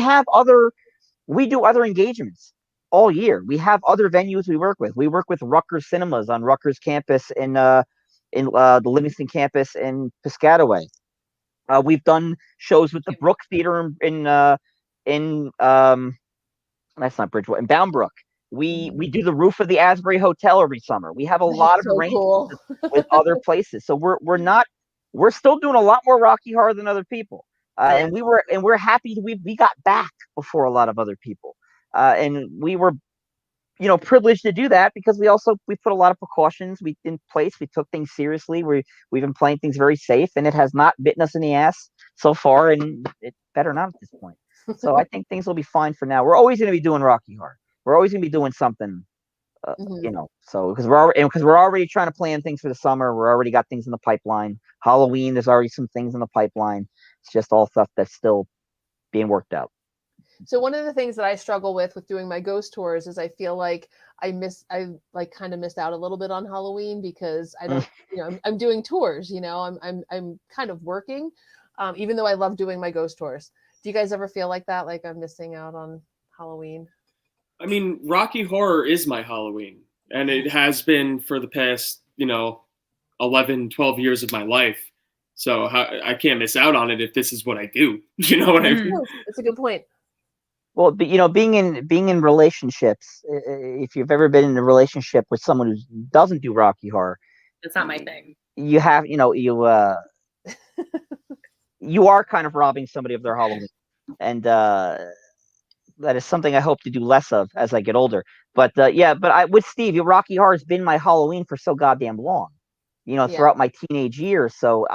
do other engagements all year. We have other venues we work with. We work with Rutgers Cinemas on Rutgers campus in the Livingston campus in Piscataway. We've done shows with the Brook Theater in that's not Bridgewater, in Bound Brook. We do the roof of the Asbury Hotel every summer. We have a lot That's of so arrangements cool. with other places. So we're still doing a lot more Rocky Horror than other people. Yeah. And we're happy we got back before a lot of other people. And we were privileged to do that because we put a lot of precautions in place. We took things seriously. We've been playing things very safe, and it has not bitten us in the ass so far, and it better not at this point. So I think things will be fine for now. We're always going to be doing Rocky Horror. We're always going to be doing something, Mhm. So because we're already trying to plan things for the summer. We're already got things in the pipeline. Halloween, there's already some things in the pipeline. It's just all stuff that's still being worked out. So one of the things that I struggle with doing my ghost tours is I feel like I like kind of missed out a little bit on Halloween because I don't, I'm doing tours, I'm kind of working, even though I love doing my ghost tours. Do you guys ever feel like that? Like I'm missing out on Halloween? I mean, Rocky Horror is my Halloween, and it has been for the past, 11, 12 years of my life. So I can't miss out on it if this is what I do. You know what I mean? That's a good point. Well, being in relationships, if you've ever been in a relationship with someone who doesn't do Rocky Horror, That's not my thing. you have, you are kind of robbing somebody of their Halloween, and that is something I hope to do less of as I get older. But with Steve, Rocky Horror has been my Halloween for so goddamn long, Yeah. throughout my teenage years. So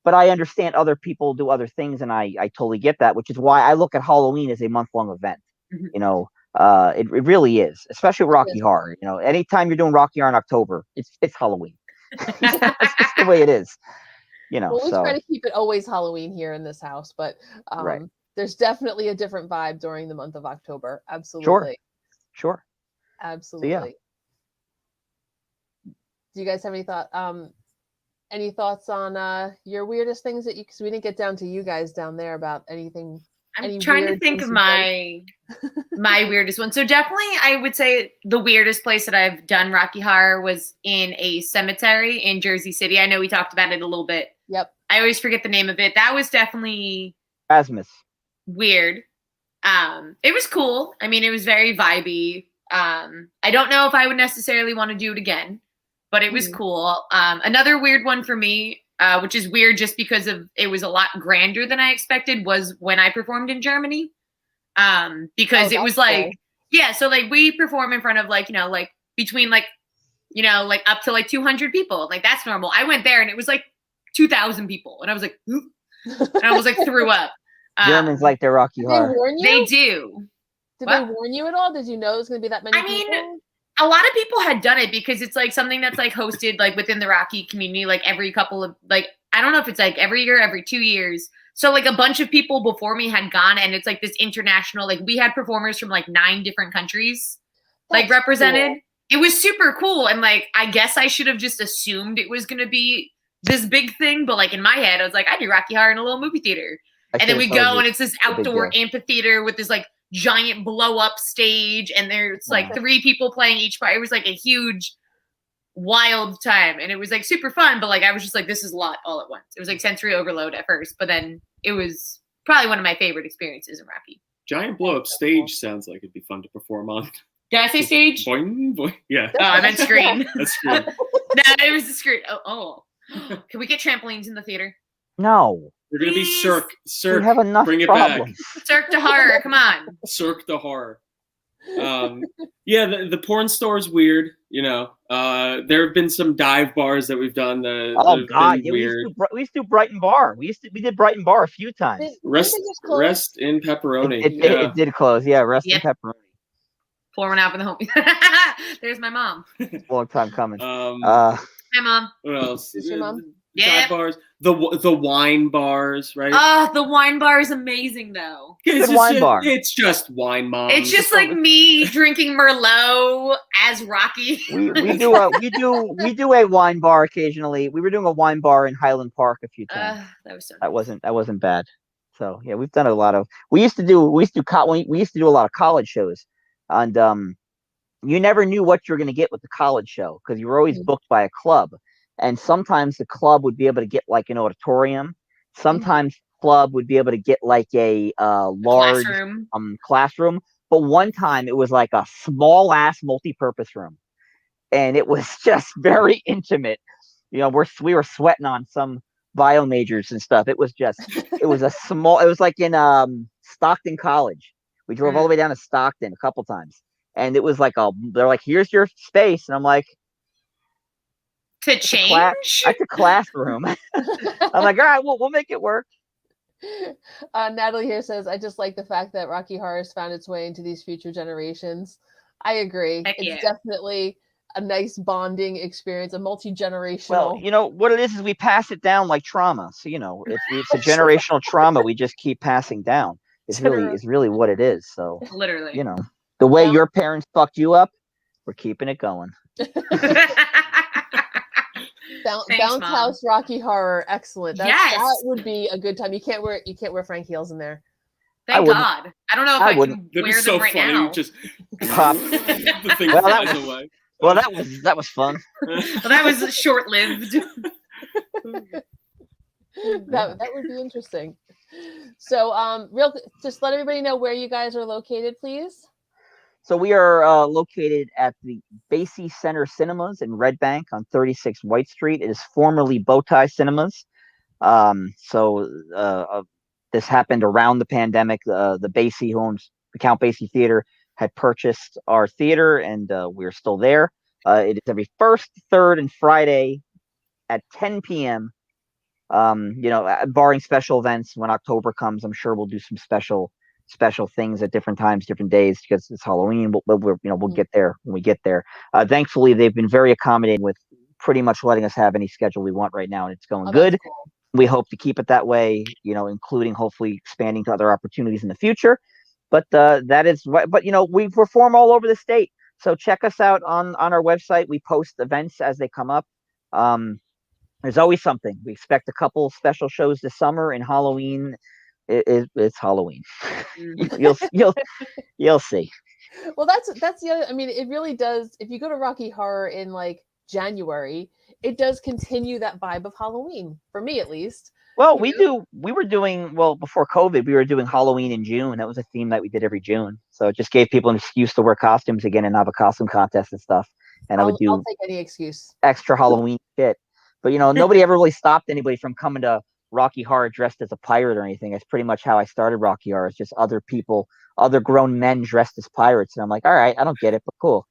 but I understand other people do other things, and I totally get that, which is why I look at Halloween as a month-long event. It really is, especially Rocky Horror. Anytime you're doing Rocky Horror in October, it's Halloween. That's just the way it is. Well, we try to keep it always Halloween here in this house, but right. There's definitely a different vibe during the month of October. Absolutely. Sure. Absolutely. So, yeah. Do you guys have any thoughts on your weirdest things because we didn't get down to you guys down there about anything? I'm trying to think of my weirdest one. So definitely I would say the weirdest place that I've done Rocky Horror was in a cemetery in Jersey City. I know we talked about it a little bit. Yep. I always forget the name of it. That was definitely Rasmus. Weird. It was cool. I mean, it was very vibey. I don't know if I would necessarily want to do it again, but it was cool. Another weird one for me, which is weird just because it was a lot grander than I expected, was when I performed in Germany. Because it was like, cool. Yeah, so like we perform in front of between up to 200 people. Like that's normal. I went there and it was 2,000 people. And I was like, and I was threw up. Germans like their Rocky Horror. They warn you? They do. Did they warn you at all? Did you know it was going to be that many people? A lot of people had done it because it's something that's hosted within the Rocky community, every couple of I don't know if it's every year, every 2 years. So a bunch of people before me had gone, and it's this international, we had performers from 9 different countries represented. Cool. It was super cool. And I guess I should have just assumed it was going to be this big thing, but like in my head, I was like, I do Rocky Horror in a little movie theater. And then we go and it's this outdoor amphitheater with this like giant blow up stage, and there's like 3 people playing each part. It was like a huge, wild time, and it was like super fun. But like I was just like, this is a lot all at once. It was like sensory overload at first, but then it was probably one of my favorite experiences in Rocky. Giant blow up stage sounds like it'd be fun to perform on. Did I say stage? Boing, boing. Yeah. Oh, I meant screen. That's screen. No, it was the screen. Oh. Can we get trampolines in the theater? No. We're gonna be Cirque. We have enough Bring it problems. back. Cirque de Horror. Come on. Cirque de Horror. Yeah, the porn store is weird. You know, there have been some dive bars that we've done. Oh God, yeah, we used to do Brighton Bar. We did Brighton Bar a few times. Rest in pepperoni. It did close. Yeah, rest in pepperoni. Pour one out for the home. There's my mom. Long time coming. Hi, Mom. What else? Is your mom? Dive bars. The wine bars, right? The wine bar is amazing, though. It's wine bar. It's just wine, Mom. It's just like me drinking Merlot as Rocky. we do a wine bar occasionally. We were doing a wine bar in Highland Park a few times. That was so nice. That wasn't bad. So yeah, we've done a lot of. We used to do a lot of college shows, and you never knew what you were going to get with the college show because you were always booked by a club. And sometimes the club would be able to get like an auditorium. Sometimes the club would be able to get like a large classroom. But one time it was like a small ass multi-purpose room, and it was just very intimate. You know, we were sweating on some bio majors and stuff. It was like in Stockton College. We drove all the way down to Stockton a couple times, and it was like they're like, here's your space, and I'm like, to change? That's a classroom. I'm like, all right, we'll make it work. Natalie here says, I just like the fact that Rocky Horror has found its way into these future generations. I agree. It's definitely a nice bonding experience, a multi-generational. Well, you know, what it is we pass it down like trauma. So, you know, it's a generational trauma we just keep passing down. It's really what it is. So, literally, you know, the way your parents fucked you up, we're keeping it going. Bounce House Rocky Horror, excellent. That would be a good time. You can't wear Frank heels in there. Thank God. I don't know if I can wear them right now. Just pop the thing flies away. Well, that was fun. Well, that was short-lived. that would be interesting. So, just let everybody know where you guys are located, please. So we are located at the Basie Center Cinemas in Red Bank on 36 White Street. It is formerly Bowtie Cinemas. This happened around the pandemic. The Basie, who owns the Count Basie Theater, had purchased our theater, and we're still there. It is every first, third, and Friday at 10 p.m. Barring special events. When October comes, I'm sure we'll do some special things at different times, different days, because it's Halloween. We'll get there when we get there. Thankfully, they've been very accommodating with pretty much letting us have any schedule we want right now, and it's going good. Cool. We hope to keep it that way, including hopefully expanding to other opportunities in the future. But we perform all over the state. So check us out on our website. We post events as they come up. There's always something. We expect a couple special shows this summer, and Halloween. It's Halloween. You'll see. Well, that's the other. I mean, it really does. If you go to Rocky Horror in like January, it does continue that vibe of Halloween for me, at least. Well, before COVID, we were doing Halloween in June. That was a theme that we did every June. So it just gave people an excuse to wear costumes again and have a costume contest and stuff. And I'll take any excuse. Extra Halloween shit. But nobody ever really stopped anybody from coming to Rocky Horror dressed as a pirate or anything. That's pretty much how I started Rocky Horror. It's just other people, other grown men dressed as pirates. And I'm like, all right, I don't get it, but cool.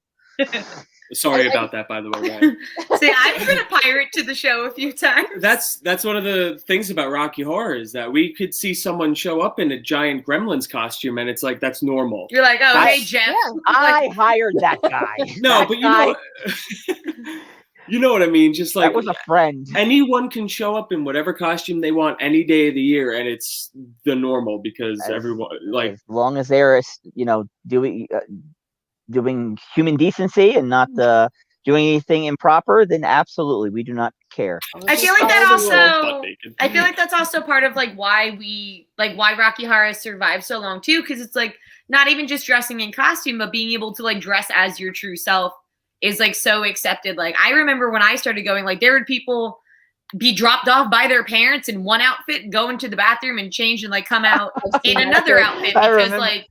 Sorry about that, by the way, Ryan. See, I've been a pirate to the show a few times. That's one of the things about Rocky Horror is that we could see someone show up in a giant Gremlins costume, and it's like, that's normal. You're like, hey, Jeff. Yeah. I hired that guy. No, but you know what I mean? Just like, that was a friend. Anyone can show up in whatever costume they want any day of the year, and it's the normal because everyone, like, as long as they're doing human decency and not doing anything improper, then absolutely, we do not care. I feel like that also. I feel like that's also part of like why Rocky Horror has survived so long too, because it's like not even just dressing in costume, but being able to like dress as your true self is like so accepted. Like I remember when I started going, like there would people be dropped off by their parents in one outfit, go into the bathroom and change and like come out in another outfit because it's like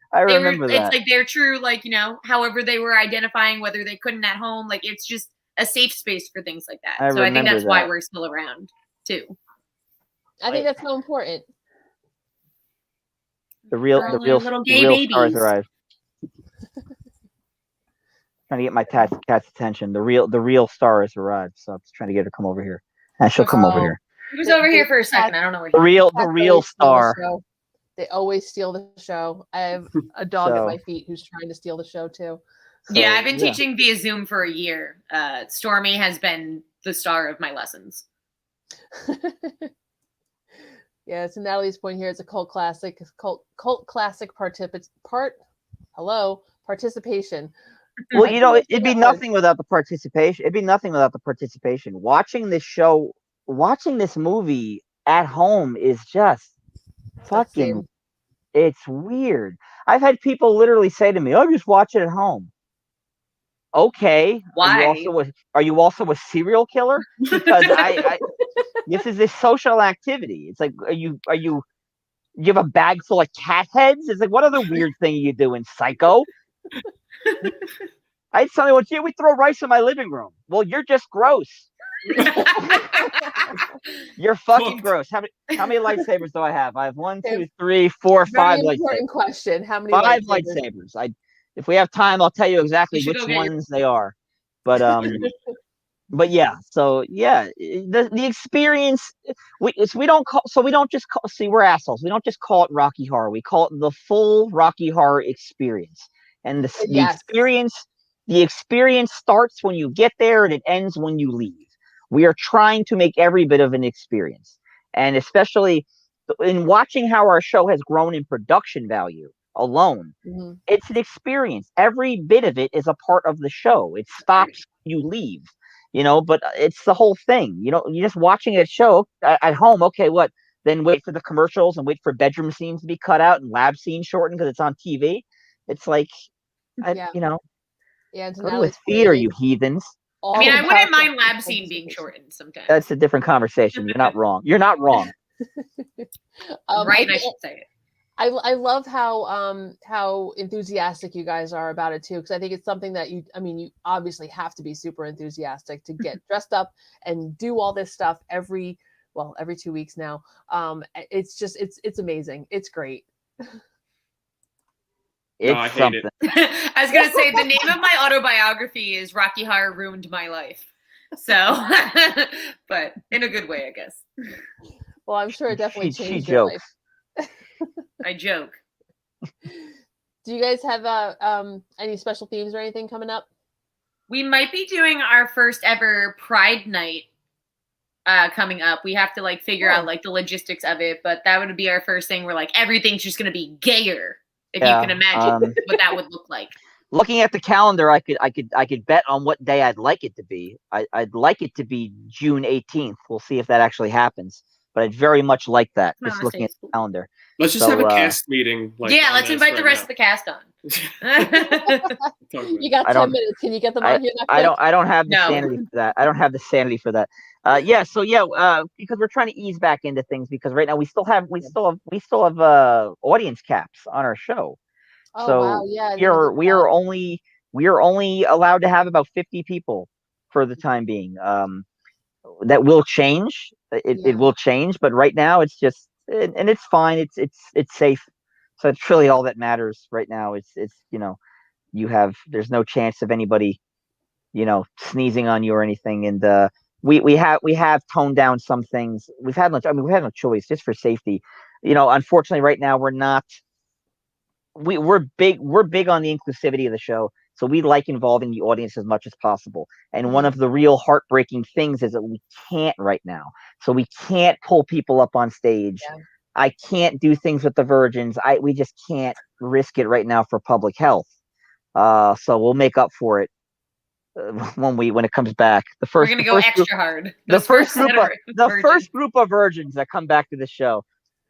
their true, like, you know, however they were identifying, whether they couldn't at home, like it's just a safe space for things like that. So I think that's why we're still around too. I think that's so important. The real stars arrive. Trying to get my cat's attention. The real star has arrived, so I'm just trying to get her to come over here. And she'll come over here. He was over here for a second. I don't know where the real star. They always steal the show. I have a dog at my feet who's trying to steal the show too. Yeah, I've been teaching via Zoom for a year. Stormy has been the star of my lessons. Yeah, so Natalie's point here is a cult classic. Cult classic participation. Well, you know, it'd be nothing without the participation. Watching this show, watching this movie at home is just fucking. It's weird. I've had people literally say to me, "Oh, just watch it at home." Okay. Why? Are you also a serial killer? Because this is this social activity. It's like, you have a bag full of cat heads? It's like, what other weird thing are you doing, psycho? I had somebody once, we throw rice in my living room. Well, you're just gross. You're fucking gross. How many lightsabers do I have? I have 1, 2, 3, 4, 5 lightsabers. Important question. How many? 5 lightsabers. If we have time, I'll tell you exactly which ones they are. But but yeah. So yeah, the experience. We don't just call. We're assholes. We don't just call it Rocky Horror. We call it the full Rocky Horror experience. And the experience starts when you get there and it ends when you leave. We are trying to make every bit of an experience, and especially in watching how our show has grown in production value alone, it's an experience. Every bit of it is a part of the show. It stops when you leave, but it's the whole thing. You're just watching a show at home. Okay, what? Then wait for the commercials and wait for bedroom scenes to be cut out and lab scenes shortened because it's on TV. It's like, Yeah, go to a theater, you heathens. I mean, I wouldn't mind lab scene being shortened sometimes. That's a different conversation. You're not wrong. You're not wrong. Right, I should say it. I love how enthusiastic you guys are about it too, because I think it's something that you obviously have to be super enthusiastic to get dressed up and do all this stuff every 2 weeks now. It's amazing. It's great. I hate it. I was gonna say the name of my autobiography is Rocky Horror Ruined My Life. So, but in a good way, I guess. Well, I'm sure it definitely changed your life. I joke. Do you guys have any special themes or anything coming up? We might be doing our first ever Pride Night coming up. We have to figure out the logistics of it, but that would be our first thing where everything's just gonna be gayer, if you can imagine what that would look like. Looking at the calendar, I could bet on what day I'd like it to be. I'd like it to be June 18th. We'll see if that actually happens. But I'd very much like that. Just looking at the calendar. Let's just have a cast meeting. Let's invite the rest of the cast on. You got 10 minutes. Can you get them on here? I don't have the sanity for that. I don't have the sanity for that. Because we're trying to ease back into things because right now we still have audience caps on our show. Oh, so wow. Yeah, we are only allowed to have about 50 people for the time being. That will change. It will change, but right now it's just and it's fine. It's safe. So it's really all that matters right now. It's there's no chance of anybody sneezing on you or anything. And we have toned down some things. We had no choice just for safety. Unfortunately right now we're big on the inclusivity of the show. So we like involving the audience as much as possible. And one of the real heartbreaking things is that we can't right now. So we can't pull people up on stage. Yeah. I can't do things with the virgins. We just can't risk it right now for public health. So we'll make up for it when it comes back. We're gonna go extra hard. The first group of virgins that come back to the show,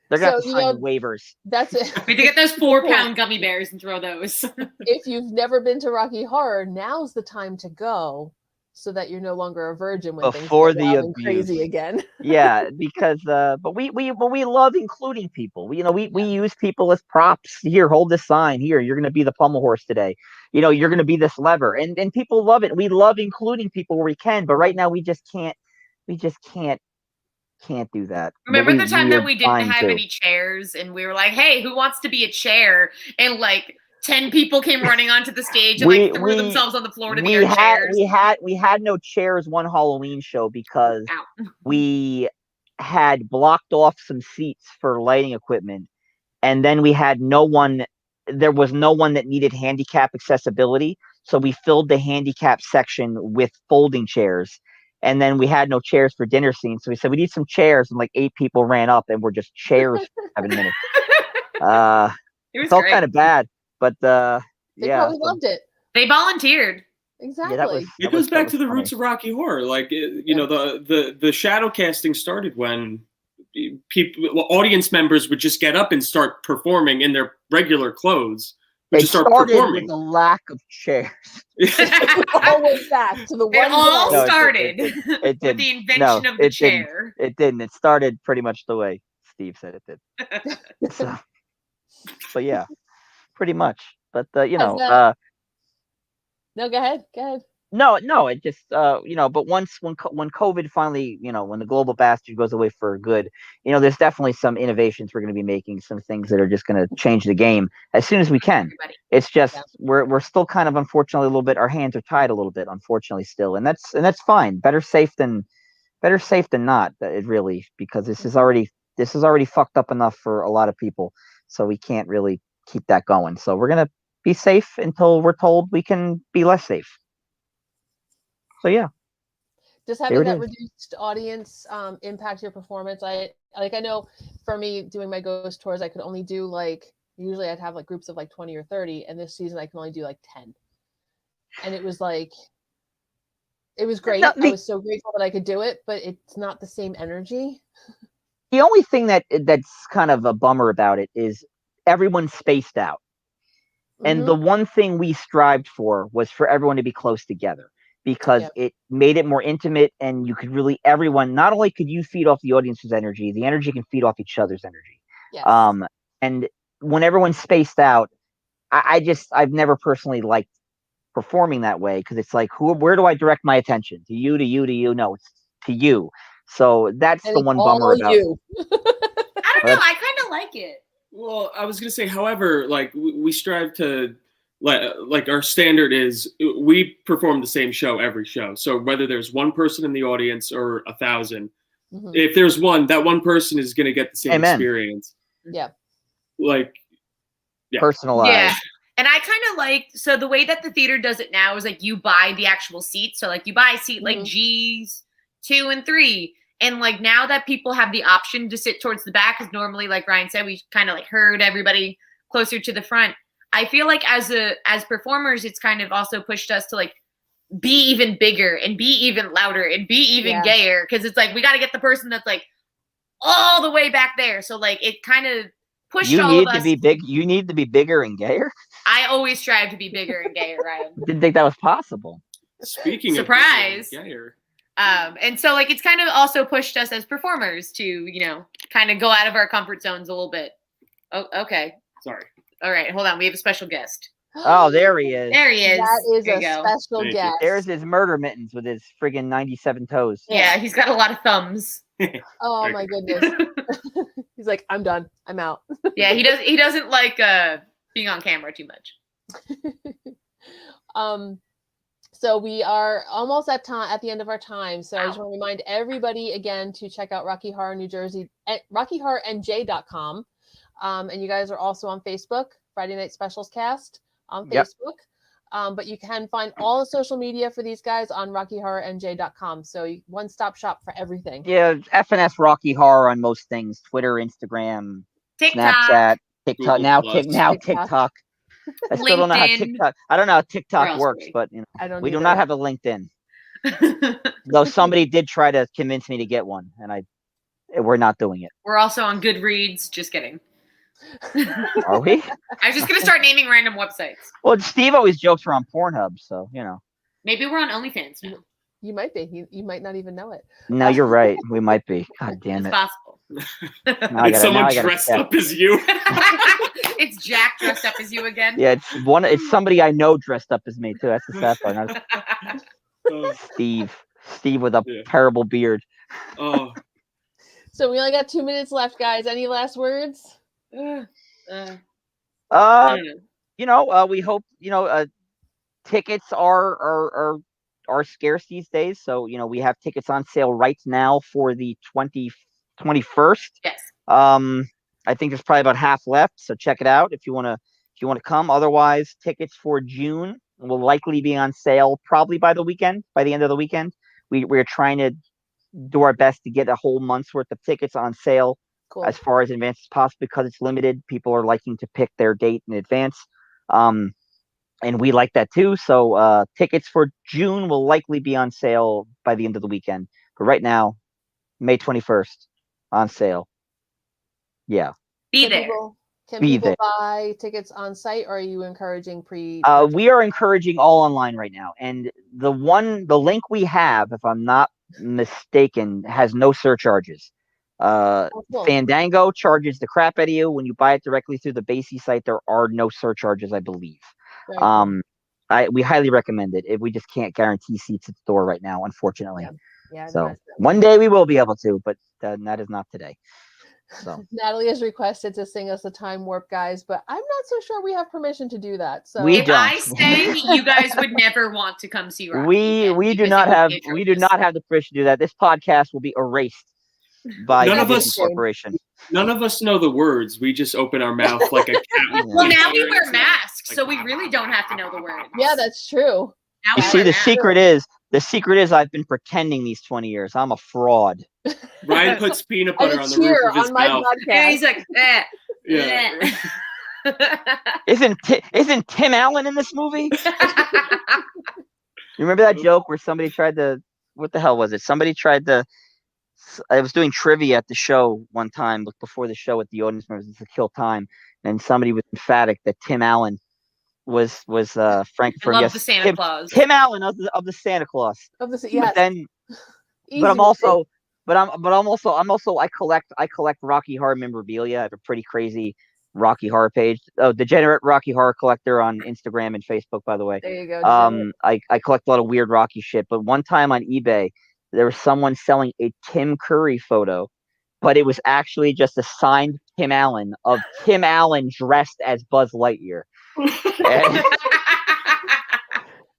they're gonna have to sign waivers. That's it. We have to get those 4-pound gummy bears and throw those. If you've never been to Rocky Horror, now's the time to go, so that you're no longer a virgin when before things get wild and crazy again. Yeah, because but we love including people. We use people as props. Here, hold this sign. Here, you're gonna be the pommel horse today. You're gonna be this lever, and people love it. We love including people where we can, but right now we just can't do that. Remember the time that we didn't have any chairs, and we were like, "Hey, who wants to be a chair?" And like 10 people came running onto the stage and threw themselves on the floor to be our chairs. We had no chairs one Halloween show because we had blocked off some seats for lighting equipment, and then we had no one. There was no one that needed handicap accessibility, so we filled the handicap section with folding chairs. And then we had no chairs for dinner scenes, so we said we need some chairs, and like 8 people ran up, and we're just chairs for 7 minutes. It felt kind of bad. But they probably loved it. They volunteered. Exactly. Yeah, it goes back to the roots of Rocky Horror. Like the shadow casting started when audience members would just get up and start performing in their regular clothes. It started with a lack of chairs. All went back to the one. It all started it with the invention of the chair. It didn't. It started pretty much the way Steve said it did. So yeah. Pretty much, but no, go ahead. No, it just but once when COVID finally, when the global bastard goes away for good, there's definitely some innovations we're going to be making, some things that are just going to change the game as soon as we can. It's just we're still kind of, unfortunately, a little bit, our hands are tied a little bit, unfortunately, still, and that's fine. Better safe than not. It really, because this is already fucked up enough for a lot of people, so we can't really keep that going. So we're gonna be safe until we're told we can be less safe. So yeah, just having that reduced audience impact your performance. I know for me, doing my ghost tours, I could only do usually I'd have groups of 20 or 30, and this season I can only do 10. And it was great. I was so grateful that I could do it, but it's not the same energy. The only thing that's kind of a bummer about it is everyone's spaced out. And the one thing we strived for was for everyone to be close together, because it made it more intimate, and you could really, everyone, not only could you feed off the audience's energy, the energy can feed off each other's energy. Yes. And when everyone's spaced out, I've never personally liked performing that way, because it's where do I direct my attention? To you, to you, to you? No, it's to you. So that's the one bummer about it. I don't know. I kind of like it. Well, I was going to say, however, we strive to, our standard is we perform the same show every show. So whether there's one person in the audience or 1,000, if there's one, that one person is going to get the same experience. Yeah. Personalized. Yeah. And I kind of so the way that the theater does it now is you buy the actual seat. So you buy a seat G's 2 and 3. And now that people have the option to sit towards the back, because normally, like Ryan said, we kind of herd everybody closer to the front. I feel as performers, it's kind of also pushed us to be even bigger and be even louder and be even gayer. Because it's we got to get the person that's all the way back there. So it kind of pushed all of us. You need to be big. You need to be bigger and gayer. I always strive to be bigger and gayer, Ryan. Didn't think that was possible. Speaking surprise. Of gayer. And so it's kind of also pushed us as performers to, kind of go out of our comfort zones a little bit. Oh, okay. Sorry. All right. Hold on. We have a special guest. Oh, there he is. There he is. That is there a special guest. There's his murder mittens with his friggin' 97 toes. Yeah, he's got a lot of thumbs. Oh my goodness. He's I'm done. I'm out. Yeah, he doesn't like being on camera too much. So we are almost at the end of our time. So I just want to remind everybody again to check out Rocky Horror New Jersey at rockyhorrornj.com. And you guys are also on Facebook, Friday Nite Specials Cast on Facebook. But you can find all the social media for these guys on rockyhorrornj.com. So one-stop shop for everything. Yeah, FNS Rocky Horror on most things: Twitter, Instagram, TikTok. Snapchat, TikTok. Now TikTok. I still don't know how LinkedIn. TikTok. I don't know how Where TikTok else works, would but I don't we do either. not have a LinkedIn. Though somebody did try to convince me to get one, and we're not doing it. We're also on Goodreads. Just kidding. Are we? I was just gonna start naming random websites. Well, Steve always jokes we're on Pornhub, so Maybe we're on OnlyFans now. You might be. You might not even know it. No, you're right. We might be. God damn It's it! possible. Now I It's gotta- someone now I gotta dressed check. up as you. It's Jack dressed up as you again. Yeah, it's somebody I know dressed up as me too. That's the sad part. Not Oh, Steve with a Yeah. terrible beard. oh, So we only got 2 minutes left, guys. Any last words? I don't know. We hope tickets are scarce these days. So we have tickets on sale right now for the 21st. Yes. I think there's probably about half left. So check it out if you want to come. Otherwise, tickets for June will likely be on sale probably by the end of the weekend. We're trying to do our best to get a whole month's worth of tickets on sale Cool. as far as advance as possible because it's limited. People are liking to pick their date in advance. And we like that too. So tickets for June will likely be on sale by the end of the weekend. But right now, May 21st on sale. Yeah. Be Can there. Can Be people there. buy tickets on site, or are you encouraging pre? We are encouraging all online right now. And the link we have, if I'm not mistaken, has no surcharges. Cool. Fandango charges the crap out of you when you buy it directly through the Basie site. There are no surcharges, I believe. Very cool. We highly recommend it. We just can't guarantee seats at the door right now, unfortunately. Yeah. I'd So imagine that. one day we will be able to, but that is not today. So Natalie has requested to sing us the Time Warp, guys, but I'm not so sure we have permission to do that. So We If don't. I sang, you guys would never want to come see Rocky. we do not have the permission to do that. This podcast will be erased by None the of Disney us- Corporation. none of us know the words. We just open our mouth like a cat. Well, now we wear masks, so we really don't have to know the words. yeah, that's true. Now You we see, wear the masks. secret is I've been pretending these 20 years. I'm a fraud. Ryan puts peanut And butter a on the roof cheer of his on my mouth. Yeah, podcast. he's like, eh. Yeah. Isn't Tim Allen in this movie? You remember that joke where somebody tried to? What the hell was it? Somebody tried to. I was doing trivia at the show one time before the show with the audience members to kill time, and somebody was emphatic that Tim Allen was Frank I from love yes, the Santa Claus. Tim Allen of the Santa Claus. Of this, But yes. then, Easy but I'm mistake. also I collect Rocky Horror memorabilia. I have a pretty crazy Rocky Horror page. Oh, Degenerate Rocky Horror Collector on Instagram and Facebook, by the way. There you go. I collect a lot of weird Rocky shit, but one time on eBay there was someone selling a Tim Curry photo, but it was actually just a signed Tim Allen of Tim Allen dressed as Buzz Lightyear. And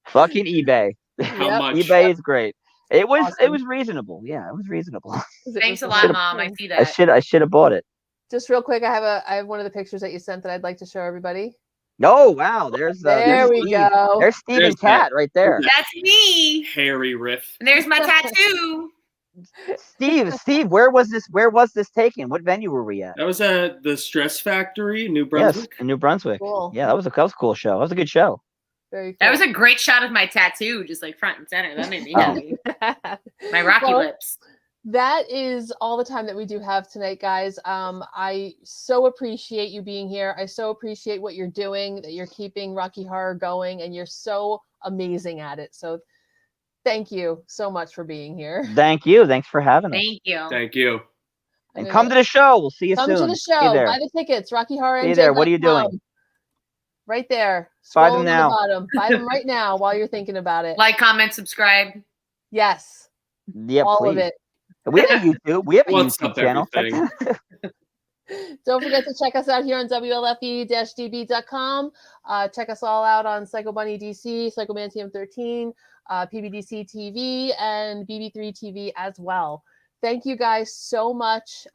fucking eBay. How much? eBay is great. It was Awesome. reasonable. Yeah, it was reasonable. Thanks a lot, Mom. I see that. I should have bought it. Just real quick, I have one of the pictures that you sent that I'd like to show everybody. Oh wow, there's There we Steve. go. There's Steve There's and Kat right there. That's me. Hairy riff. And there's my tattoo. Steve, where was this taken? What venue were we at? That was at the Stress Factory in New Yes, Brunswick. in New Brunswick. Cool. Yeah, that was a cool show. That was a good show. Very cool. That was a great shot of my tattoo, just like front and center. That made me Oh. happy. My Rocky Well, lips. That is all the time that we do have tonight, guys. I so appreciate you being here. I so appreciate what you're doing, that you're keeping Rocky Horror going, and you're so amazing at it. So thank you so much for being here. Thank you. Thanks for having us. Thank you. Thank you. And come to the show. We'll see you Come soon. to the See show. you there. Buy the tickets. Rocky Horror. See you there. What are you doing? Right there. Buy Scroll them to now. the bottom. Buy them right now while you're thinking about it. Like, comment, subscribe. Yes. Yeah, all please. of it. We have a YouTube. We have a What's YouTube up, channel. everything? Don't forget to check us out here on WLFE-DB.com. Check us all out on Psycho Bunny DC, Psychomantium 13, PBDC TV, and BB3 TV as well. Thank you guys so much.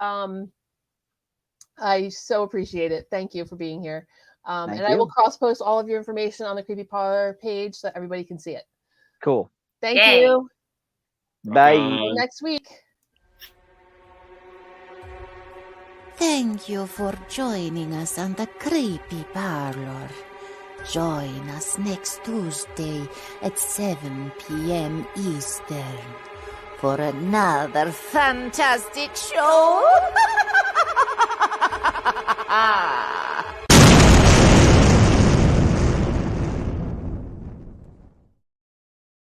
I so appreciate it. Thank you for being here. Thank I will you. cross-post all of your information on the Creepy Parlor page so that everybody can see it. Cool. Thank Yay. you. Bye. Next week. Thank you for joining us on the Creepy Parlor. Join us next Tuesday at 7 p.m. Eastern for another fantastic show.